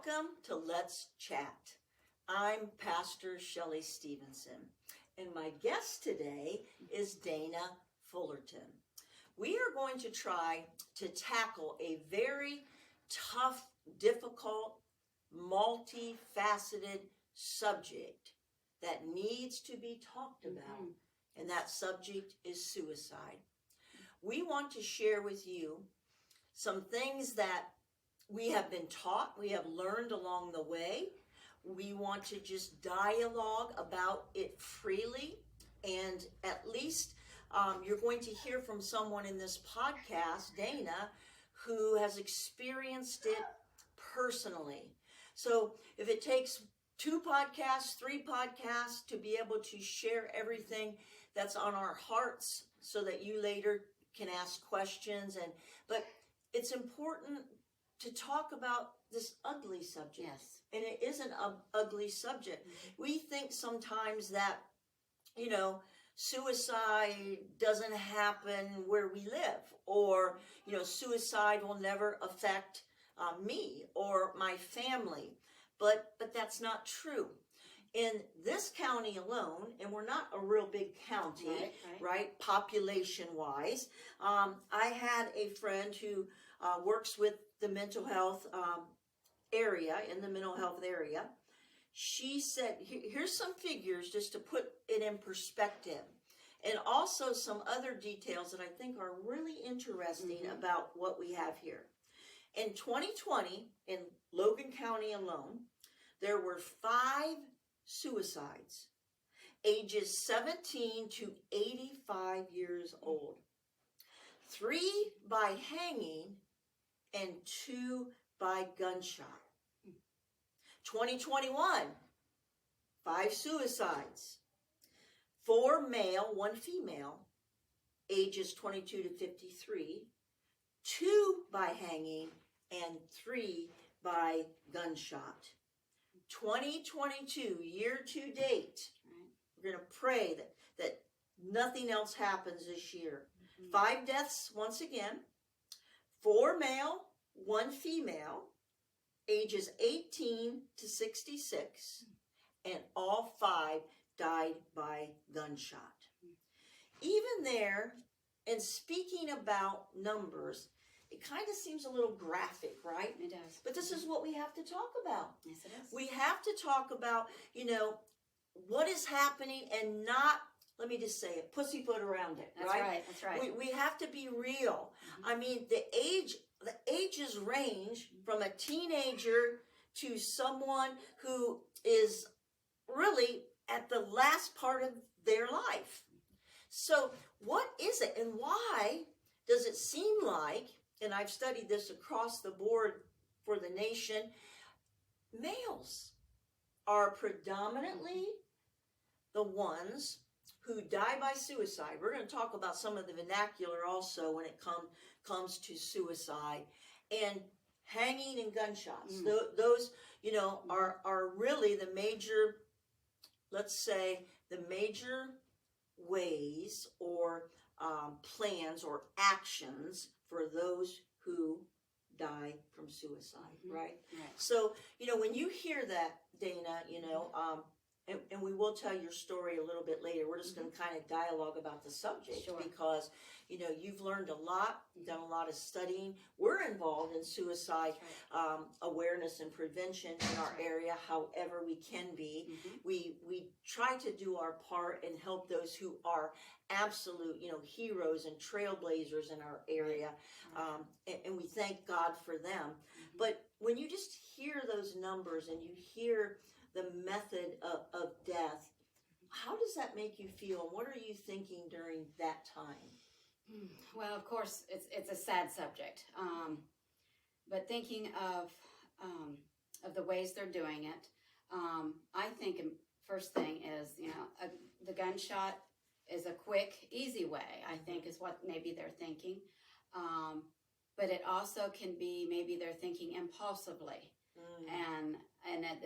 Welcome to Let's Chat. I'm Pastor Shelley Stephenson, and my guest today is Dana Fullerton. We are going to try to tackle a very tough, difficult, multifaceted subject that needs to be talked about, and that subject is suicide. We want to share with you some things that we have been taught, we have learned along the way. We want to just dialogue about it freely, and at least you're going to hear from someone in this podcast, Dana, who has experienced it personally. So if it takes 2 podcasts, 3 podcasts to be able to share everything that's on our hearts so that you later can ask questions, but it's important to talk about this ugly subject. Yes. And it is an ugly subject. We think sometimes that, suicide doesn't happen where we live, or, suicide will never affect me or my family. But that's not true. In this county alone, and we're not a real big county, right? Population-wise, I had a friend who works with the mental health area, in the mental health area. She said, here's some figures just to put it in perspective, and also some other details that I think are really interesting about what we have here. In 2020, in Logan County alone, there were 5 suicides, ages 17 to 85 years old. 3 by hanging and 2 by gunshot. 2021, 5 suicides. 4 male, 1 female, ages 22 to 53. 2 by hanging and 3 by gunshot. 2022, year to date, we're going to pray that nothing else happens this year. 5 deaths once again. 4 male, 1 female, ages 18 to 66, and all 5 died by gunshot. Even there, and speaking about numbers, it kind of seems a little graphic, right? It does. But this is what we have to talk about. Yes, it is. We have to talk about, what is happening, and not, let me just say it, pussyfoot around it, right? That's right. We have to be real. I mean, the ages range from a teenager to someone who is really at the last part of their life. So what is it, and why does it seem like, and I've studied this across the board for the nation, males are predominantly the ones who die by suicide. We're going to talk about some of the vernacular also when it comes to suicide, and hanging and gunshots. Those, are really the major, let's say, the major ways or plans or actions for those who die from suicide, right? So, when you hear that, Dana, and we will tell your story a little bit later. We're just going to kind of dialogue about the subject because, you've learned a lot, done a lot of studying. We're involved in suicide awareness and prevention in our area, however we can be. We try to do our part and help those who are absolute, heroes and trailblazers in our area, and we thank God for them. But when you just hear those numbers and you hear the method of death, how does that make you feel? What are you thinking during that time? Well, of course, it's a sad subject, but thinking of the ways they're doing it, I think first thing is, the gunshot is a quick, easy way, I think is what maybe they're thinking, but it also can be maybe they're thinking impulsively. And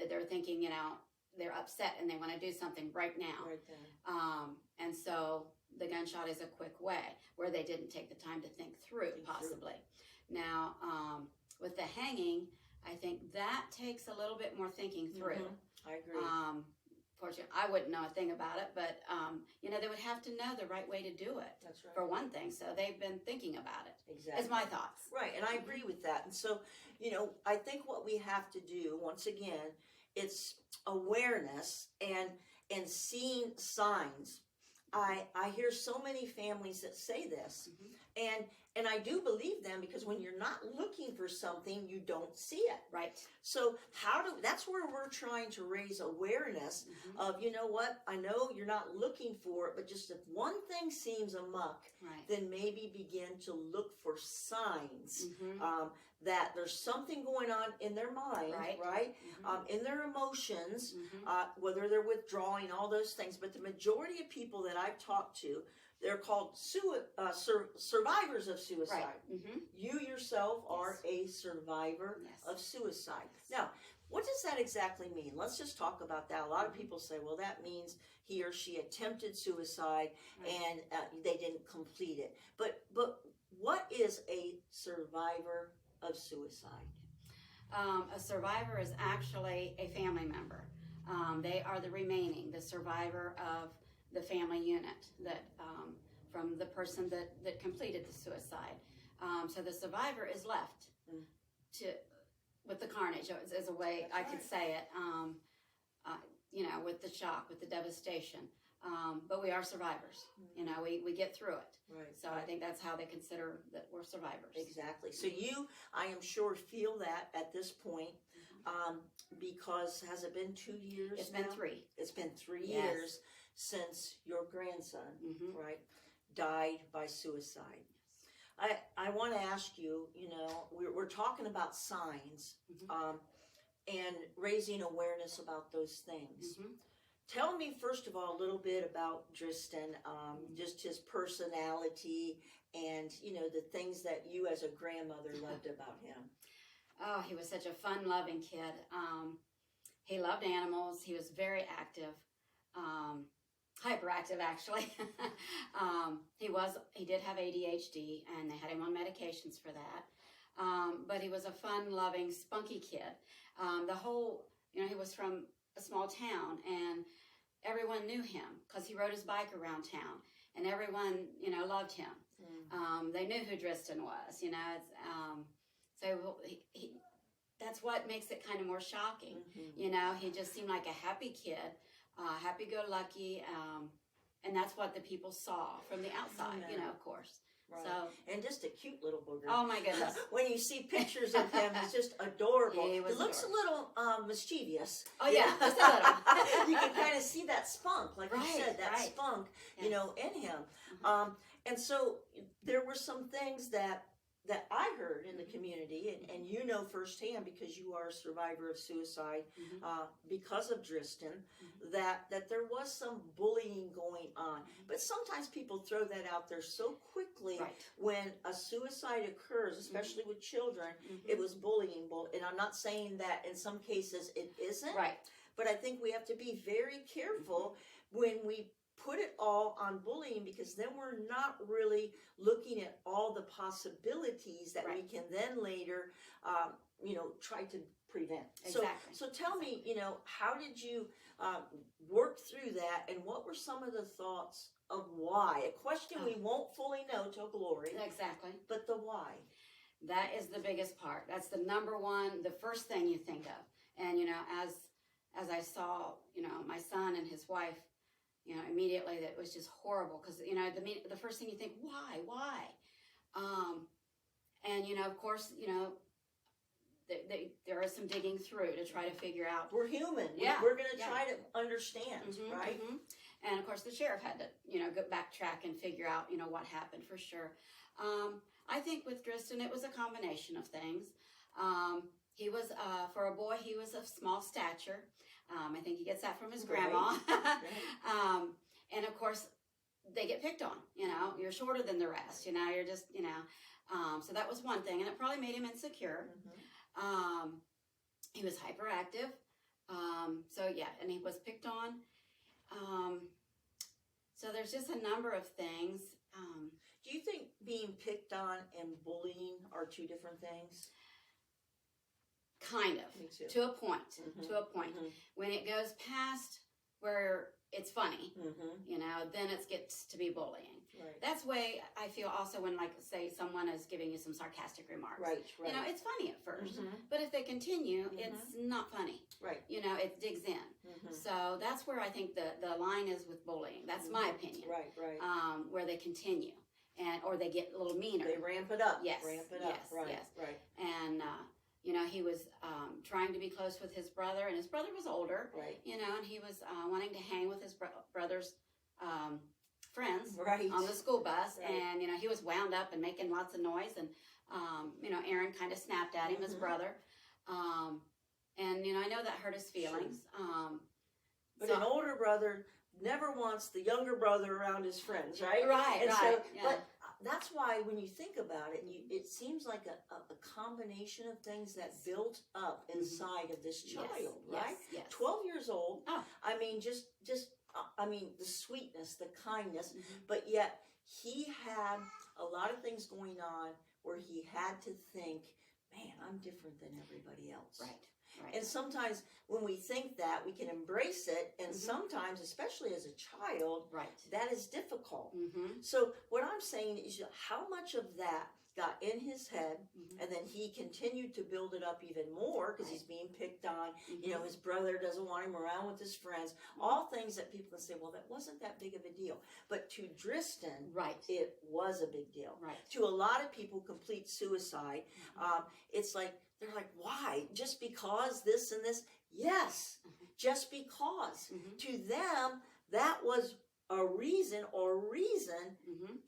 they're thinking, they're upset and they want to do something right now. Right then. And so the gunshot is a quick way where they didn't take the time to think through, possibly. Now, with the hanging, I think that takes a little bit more thinking through. I agree. Fortunately, I wouldn't know a thing about it, but they would have to know the right way to do it. That's right. For one thing, so they've been thinking about it. Exactly. Is my thoughts. Right, and I agree with that. And so, I think what we have to do, once again, it's awareness and seeing signs. I hear so many families that say this, and I do believe them, because when you're not looking for something, you don't see it. Right. So that's where we're trying to raise awareness of, you know what, I know you're not looking for it, but just if one thing seems amok, then maybe begin to look for signs that there's something going on in their mind, right? In their emotions, whether they're withdrawing, all those things. But the majority of people that I've talked to, they're called survivors of suicide. Right. You yourself are a survivor of suicide. Now, what does that exactly mean? Let's just talk about that. A lot of people say, well, that means he or she attempted suicide and they didn't complete it. But what is a survivor of suicide? A survivor is actually a family member. They are the survivor of the family unit that from the person that completed the suicide. So the survivor is left with the carnage, as a way I could say it, with the shock, with the devastation. But we are survivors. We get through it. Right. So I think that's how they consider that we're survivors. Exactly. So you, I am sure, feel that at this point, because has it been 2 years? It's been 3. It's been 3 years since your grandson, right, died by suicide. I want to ask you, we're talking about signs and raising awareness about those things. Tell me, first of all, a little bit about Tristan, just his personality and, the things that you as a grandmother loved about him. Oh, he was such a fun-loving kid. He loved animals. He was very active, hyperactive, actually. He did have ADHD, and they had him on medications for that. But he was a fun-loving, spunky kid. He was from a small town, and everyone knew him because he rode his bike around town, and everyone, loved him. They knew who Tristan was, so that's what makes it kind of more shocking. He just seemed like a happy kid, happy-go-lucky, and that's what the people saw from the outside, of course. Right. So, and just a cute little booger. Oh my goodness! When you see pictures of him, he's just adorable. He looks adorable. a little mischievous. Oh yeah, just a little. You can kind of see that spunk, like you said, that spunk, in him. And so there were some things that I heard in the community, and firsthand, because you are a survivor of suicide because of Tristan, that there was some bullying going on. But sometimes people throw that out there so quickly when a suicide occurs, especially with children, it was bullying. And I'm not saying that in some cases it isn't, but I think we have to be very careful when we put it all on bullying, because then we're not really looking at all the possibilities that we can then later, try to prevent. Exactly. So tell me, how did you work through that, and what were some of the thoughts of why? A question we won't fully know till glory. Exactly. But the why. That is the biggest part. That's the number one, the first thing you think of. And, as I saw, my son and his wife, immediately that was just horrible, because, the first thing you think, why? And, of course, there is some digging through to try to figure out. We're human. Yeah. We're going to try to understand, right? And, of course, the sheriff had to, go backtrack and figure out, what happened for sure. I think with Tristan, it was a combination of things. He was, for a boy, he was of small stature. I think he gets that from his grandma. And of course, they get picked on, you're shorter than the rest, you're just, so that was one thing, and it probably made him insecure. He was hyperactive. And he was picked on. So there's just a number of things. Do you think being picked on and bullying are two different things? kind of, Me too. to a point, Mhm. to a point. Mhm. When it goes past where it's funny, Mhm. you know, then it gets to be bullying. Right. That's the way I feel also when, like, say, someone is giving you some sarcastic remarks. Right. Right. You know, it's funny at 1st, Mhm. but if they continue, it's not funny. Right. You know, it digs in. Mhm. So that's where I think the line is with bullying. That's my opinion. Right. Right. Where they continue, or they get a little meaner. They ramp it up. Yes, Ramp it yes, up. Right. yes. Right. And you know, he was trying to be close with his brother, and his brother was older. Right. You know, and he was wanting to hang with his brother's friends Right. on the school bus, Right. and you know, he was wound up and making lots of noise, and you know, Aaron kind of snapped at him, his brother, and you know, I know that hurt his feelings. But so- an older brother never wants the younger brother around his friends, right? Right, And right, so, yeah. but that's why when you think about it, it seems like a combination of things that built up inside of this Yes, child, yes, right? yes. 12 years old. Oh. I mean, just I mean, the sweetness, the kindness, Mhm. but yet he had a lot of things going on where he had to think, man, I'm different than everybody else. Right, right. And sometimes when we think that, we can embrace it, and sometimes, especially as a child, right. that is difficult. Mm-hmm. So what I'm saying is, how much of that got in his head, and then he continued to build it up even more because he's being picked on. You know, his brother doesn't want him around with his friends. All things that people can say, well, that wasn't that big of a deal. But to Driston, Right. it was a big deal. Right. To a lot of people, complete suicide, it's like, they're like, why? Just because this and this? Yes, just because. To them, that was a reason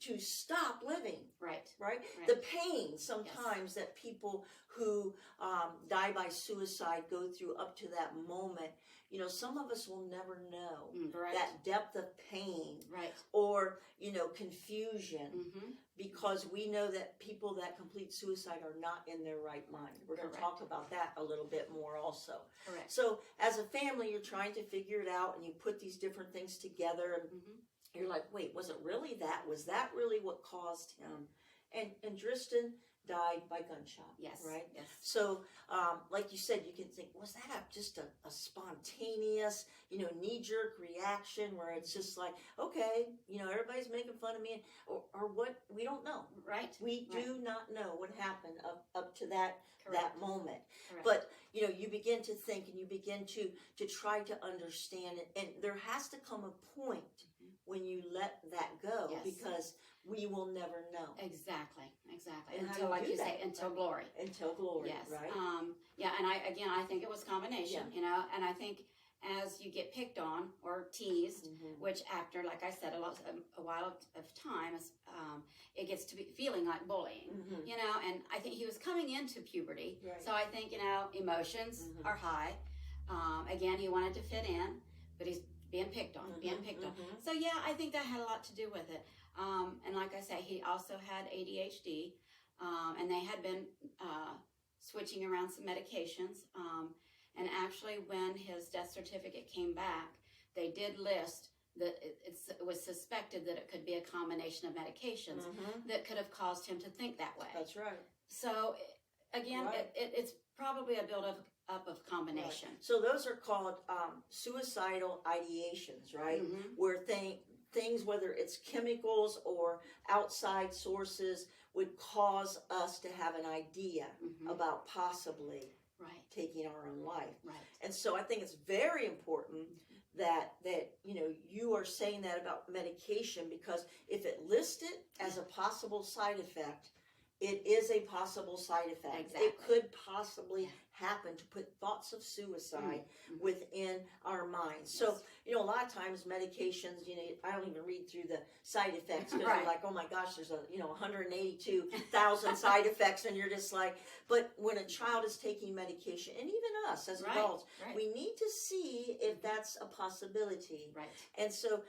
to stop living. Right. Right? Right. The pain sometimes that people who die by suicide go through up to that moment, you know, some of us will never know Right. that depth of pain Right. or, you know, confusion Mm-hmm. because we know that people that complete suicide are not in their right mind. We're going to Correct. talk about that a little bit more also. Correct. So as a family, you're trying to figure it out, and you put these different things together, and you're like, wait, was it really that? Was that really what caused him? And Driston died by gunshot. Yes. Right? Yes. So, like you said, you can think, was that just a spontaneous, you know, knee-jerk reaction where it's just like, okay, you know, everybody's making fun of me, or what? We don't know. Right. We do not know what happened up to that moment. Correct. But, you know, you begin to think and you begin to try to understand it. And there has to come a point when you let that go, Yes. because we will never know. Exactly. And how Until, do like do you say, that? until glory. Until glory, Yes. right? Yeah, and I think it was a combination, Yeah. you know, and I think as you get picked on or teased, which after, like I said, a while of time, it gets to be feeling like bullying, you know, and I think he was coming into puberty. Right. So I think, you know, emotions are high. Again, he wanted to fit in, but he's being picked on, So yeah, I think that had a lot to do with it. And like I say, he also had ADHD, and they had been switching around some medications. And actually, when his death certificate came back, they did list that it was suspected that it could be a combination of medications that could have caused him to think that way. That's right. So again, Right. it's probably a build-up of combination. Right. So those are called suicidal ideations, right? Where things, whether it's chemicals or outside sources, would cause us to have an idea about possibly Right. taking our own life. Right. And so I think it's very important that you know, you are saying that about medication, because if it listed as a possible side effect, it is a possible side effect. Exactly. It could possibly happen to put thoughts of suicide within our minds. So, you know, a lot of times medications, you know, I don't even read through the side effects because Right. you're like, oh my gosh, there's 182,000 side effects, and you're just like, but when a child is taking medication, and even us as Right. adults, Right. we need to see if that's a possibility. Right. And so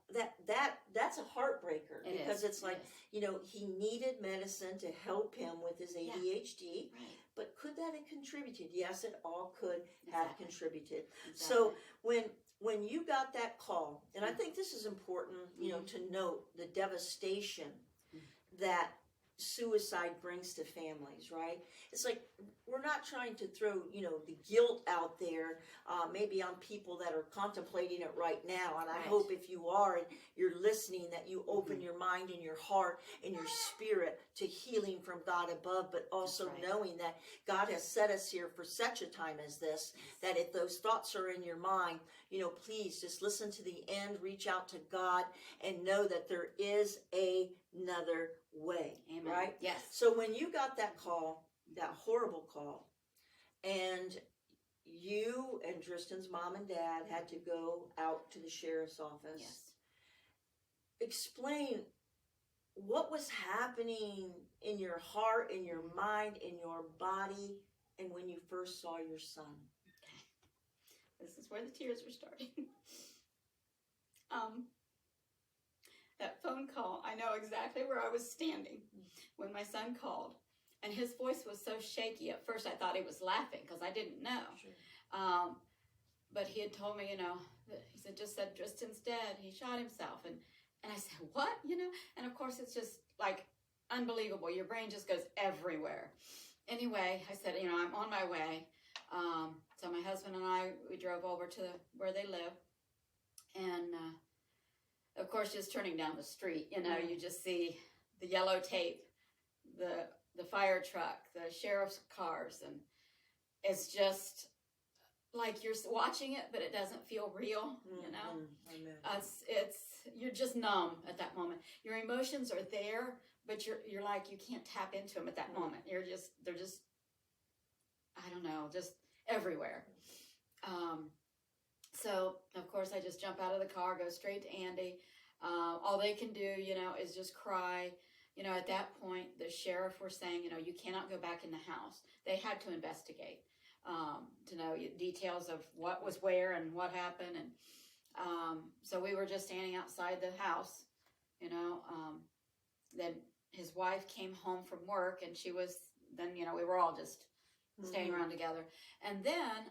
that's a heartbreaker, It because is. it's like, It is. you know, he needed medicine to help him with his ADHD, Right. but could that have contributed? Yes, it all could have Exactly. contributed. Exactly. So when you got that call, and I think this is important, you know, to note the devastation that suicide brings to families, right? It's like we're not trying to throw, the guilt out there, maybe on people that are contemplating it right now. And I hope if you are and you're listening, that you open your mind and your heart and your spirit to healing from God above, but also knowing that God has set us here for such a time as this, that if those thoughts are in your mind, please just listen to the end, reach out to God, and know that there is another way. Amen. Right? Yes. So when you got that call, that horrible call, and you and Tristan's mom and dad had to go out to the sheriff's office. Yes. Explain what was happening in your heart, in your mind, in your body, and when you first saw your son. Okay. This is where the tears were starting. That phone call, I know exactly where I was standing when my son called. And his voice was so shaky. At first I thought he was laughing because I didn't know. Sure. But he had told me, he said, Tristan's dead. He shot himself. And I said, what? And of course it's just like unbelievable. Your brain just goes everywhere. Anyway, I said, I'm on my way. So my husband and I, we drove over to where they live. And of course, just turning down the street, you just see the yellow tape, the fire truck, the sheriff's cars, and it's just like you're watching it, but it doesn't feel real, Amen. It's you're just numb at that moment. Your emotions are there, but you're like, you can't tap into them at that moment. They're just I don't know, just everywhere. So of course I just jump out of the car, go straight to Andy. All they can do, is just cry. At that point, the sheriff were saying, you cannot go back in the house. They had to investigate to know details of what was where and what happened. And so we were just standing outside the house, Then his wife came home from work, and we were all just standing around together. And then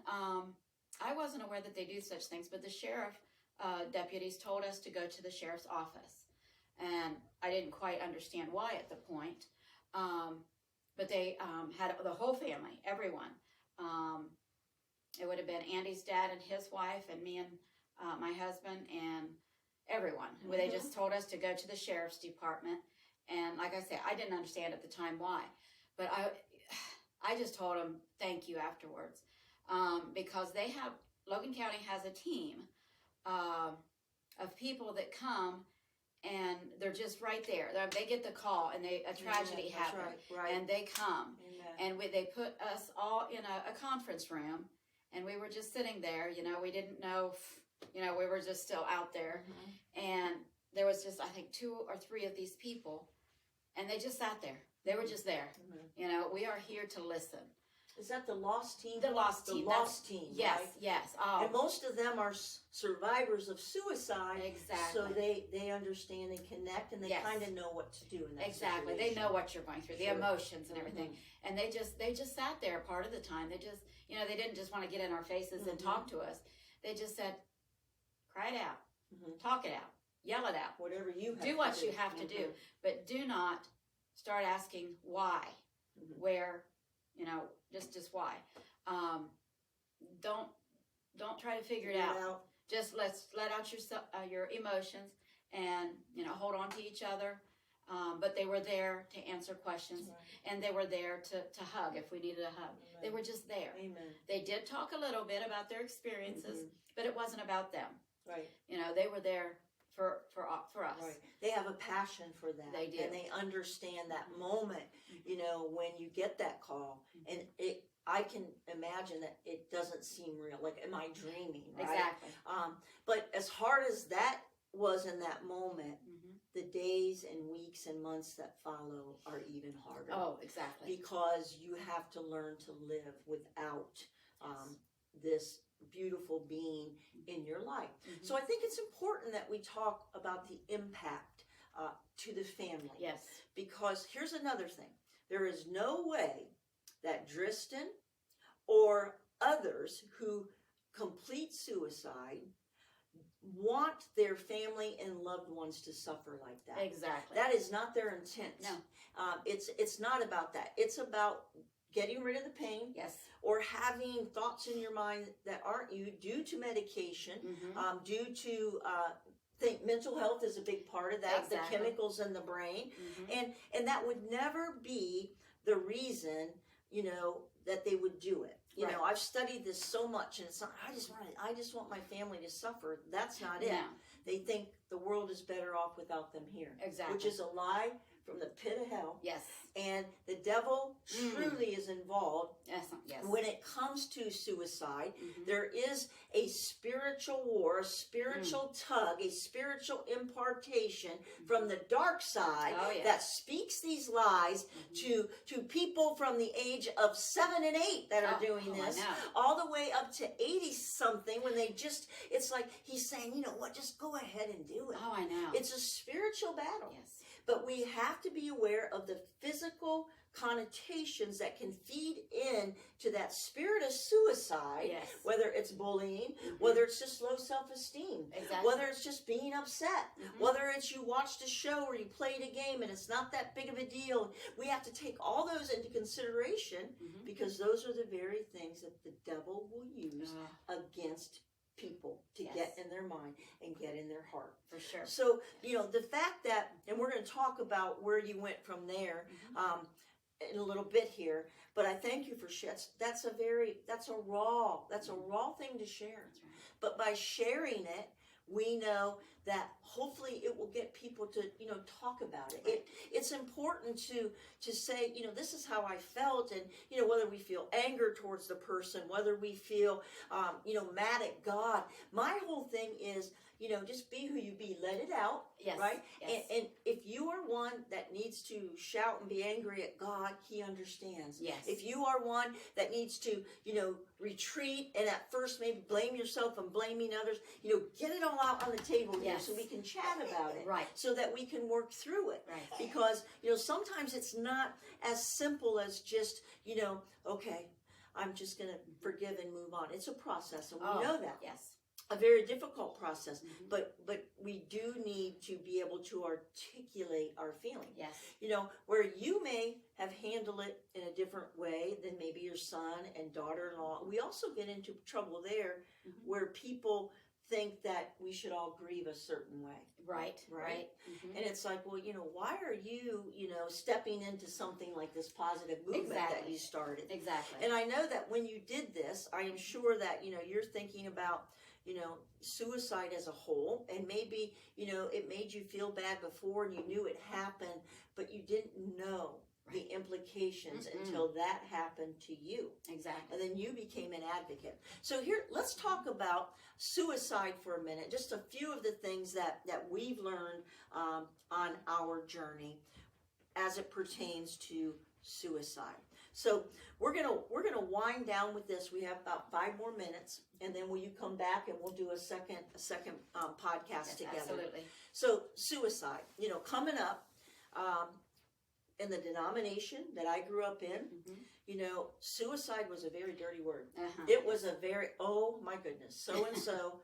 I wasn't aware that they do such things, but the sheriff deputies told us to go to the sheriff's office. And I didn't quite understand why at the point. But they had the whole family, everyone. It would have been Andy's dad and his wife and me and my husband and everyone. They just told us to go to the sheriff's department. And like I said, I didn't understand at the time why. But I just told them thank you afterwards. Because Logan County has a team of people that come, and they're just right there. They get the call, and a tragedy happened, right. And they come. Amen. And they put us all in a conference room, and we were just sitting there. We didn't know, we were just still out there. And there was just, I think, 2 or 3 of these people, and they just sat there. They were just there. We are here to listen. Is that the lost team? The lost team. The lost team, yes, right? Yes. And most of them are survivors of suicide. Exactly. So they understand and connect, and they kind of know what to do in that Exactly. situation. They know what you're going through, the emotions and everything. And they just sat there part of the time. They just, they didn't just want to get in our faces and talk to us. They just said, cry it out, talk it out, yell it out. Whatever you have do what you have to do. But do not start asking why, where, just why. Don't try to figure it out. Just let out your emotions and, hold on to each other. But they were there to answer questions, and they were there to hug if we needed a hug. Amen. They were just there. Amen. They did talk a little bit about their experiences, but it wasn't about them. Right. They were there for us. Right. They have a passion for that. They do. And they understand that moment, when you get that call. And I can imagine that it doesn't seem real. Like, am I dreaming? Right? Exactly. But as hard as that was in that moment, the days and weeks and months that follow are even harder. Oh, exactly. Because you have to learn to live without this beautiful being in your life. So I think it's important that we talk about the impact to the family. Yes. Because here's another thing. There is no way that Tristan or others who complete suicide want their family and loved ones to suffer like that. Exactly. That is not their intent. No. It's not about that. It's about getting rid of the pain. Yes. Or having thoughts in your mind that aren't you due to medication, Mm-hmm. due to think mental health is a big part of that, Exactly. the chemicals in the brain, Mm-hmm. and that would never be the reason, that they would do it. Right. I've studied this so much, and it's not, I just want my family to suffer. That's not it. No. They think the world is better off without them here. Exactly. Which is a lie from the pit of hell. Yes. And the devil truly is involved. Yes. Yes. When it comes to suicide, Mhm. there is a spiritual war, a spiritual tug, a spiritual impartation from the dark side Oh, yeah. that speaks these lies to people from the age of 7 and 8 that are doing I this, know. all the way up to 80 something, when it's like he's saying, you know what, just go ahead and do it. Oh, I know. It's a spiritual battle. Yes. But we have to be aware of the physical connotations that can feed in to that spirit of suicide, Yes. whether it's bullying, Mhm. whether it's just low self-esteem, Exactly. whether it's just being upset, Mhm. whether it's you watched a show or you played a game and it's not that big of a deal. We have to take all those into consideration Mhm. because those are the very things that the devil will use against people to Yes. get in their mind and get in their heart. For sure. So, the fact that, and we're going to talk about where you went from there in a little bit here, but I thank you for sharing. That's a raw thing to share. That's right. But by sharing it, we know that hopefully it will get people to, talk about it. Right. It's important to say, this is how I felt, and, whether we feel anger towards the person, whether we feel, mad at God. My whole thing is, just be who you be, let it out. Yes. Right? Yes. And if you are one that needs to shout and be angry at God, He understands. Yes. If you are one that needs to, retreat and at first maybe blame yourself and blaming others, get it all out on the table here Yes. so we can chat about it. Right. So that we can work through it. Right. Because, sometimes it's not as simple as just, okay, I'm just going to forgive and move on. It's a process, and we know that. Yes. A very difficult process, Mhm. but we do need to be able to articulate our feeling. Yes. Where you may have handled it in a different way than maybe your son and daughter-in-law. We also get into trouble there Mhm. where people think that we should all grieve a certain way. Right. Right. Right. Mhm. And it's like, well, why are you, stepping into something like this positive movement that Exactly. you started? Exactly. And I know that when you did this, I am sure that, you're thinking about, suicide as a whole, and maybe, it made you feel bad before and you knew it happened, but you didn't know the implications Mm-mm. until that happened to you. Exactly. And then you became an advocate. So here, let's talk about suicide for a minute. Just a few of the things that we've learned on our journey as it pertains to suicide. So we're gonna wind down with this. We have about 5 more minutes, and then will you come back and we'll do a second podcast Yes, together. absolutely. So suicide, coming up. In the denomination that I grew up in, Mhm. suicide was a very dirty word. Uh-huh. It was a very, oh my goodness, so-and-so,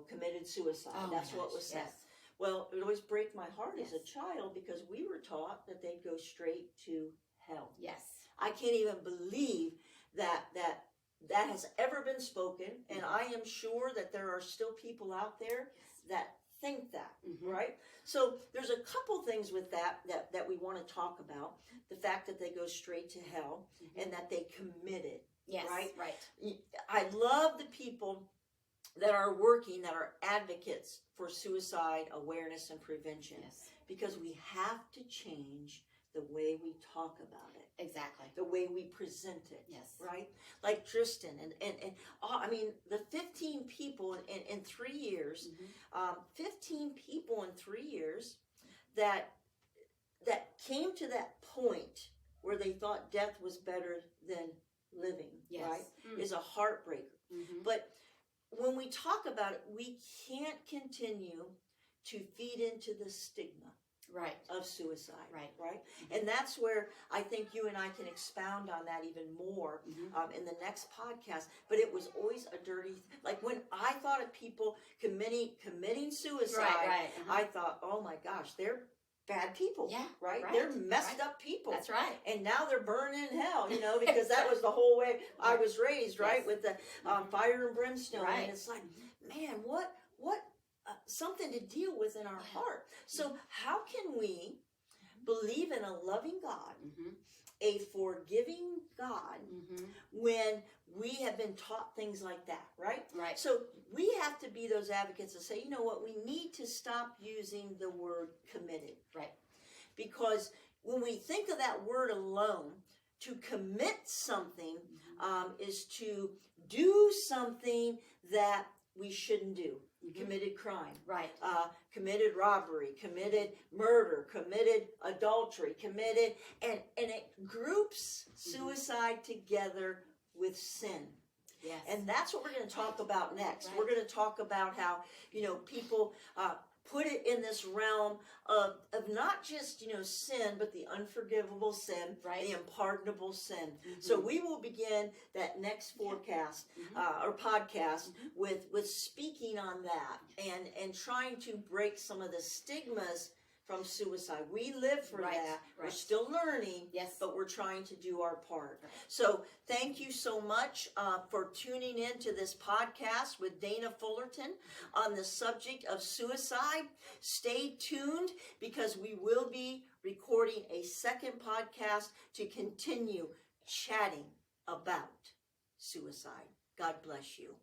committed suicide. Oh, That's my what gosh, was said. yes. Well, it would always break my heart as a Yes. child because we were taught that they'd go straight to hell. Yes. I can't even believe that has ever been spoken, and I am sure that there are still people out there that think that, Mhm. right? So there's a couple things with that we want to talk about. The fact that they go straight to hell and that they committed. Yes. Right? Right. I love the people that are working, that are advocates for suicide awareness and prevention, Yes. because we have to change the way we talk about it, Exactly. the way we present it. Yes. Right? Like Tristan and the 15 people in 3 years, Mhm. 15 people in 3 years that came to that point where they thought death was better than living, Yes. right? Mm. Is a heartbreaker. Mhm. But when we talk about it, we can't continue to feed into the stigma. Right. of suicide. Right. And that's where I think you and I can expound on that even more in the next podcast. But it was always a dirty, like when I thought of people committing suicide, Right. I thought, oh my gosh, they're bad people. Yeah, right? right, They're messed right. up people. That's right. And now they're burning in hell, because that was the whole way I was raised, right? Yes. With the fire and brimstone. Right. And it's like, man, what something to deal with in our heart. So how can we believe in a loving God, a forgiving God, when we have been taught things like that, right? Right. So we have to be those advocates and say, you know what, we need to stop using the word committed. Right. Because when we think of that word alone, to commit something is to do something that we shouldn't do. Committed crime, Right. Committed robbery, committed murder, committed adultery, committed, and it groups suicide together with sin. Yes. And that's what we're going to talk about next. Right. We're going to talk about how, people put it in this realm of not just, sin, but the unforgivable sin, Right. the unpardonable sin. So we will begin that next forecast or podcast with speaking on that and trying to break some of the stigmas from suicide. We live for Right, that. We're right. still learning, Yes. but we're trying to do our part. Right. So thank you so much for tuning in to this podcast with Dana Fullerton on the subject of suicide. Stay tuned because we will be recording a second podcast to continue chatting about suicide. God bless you.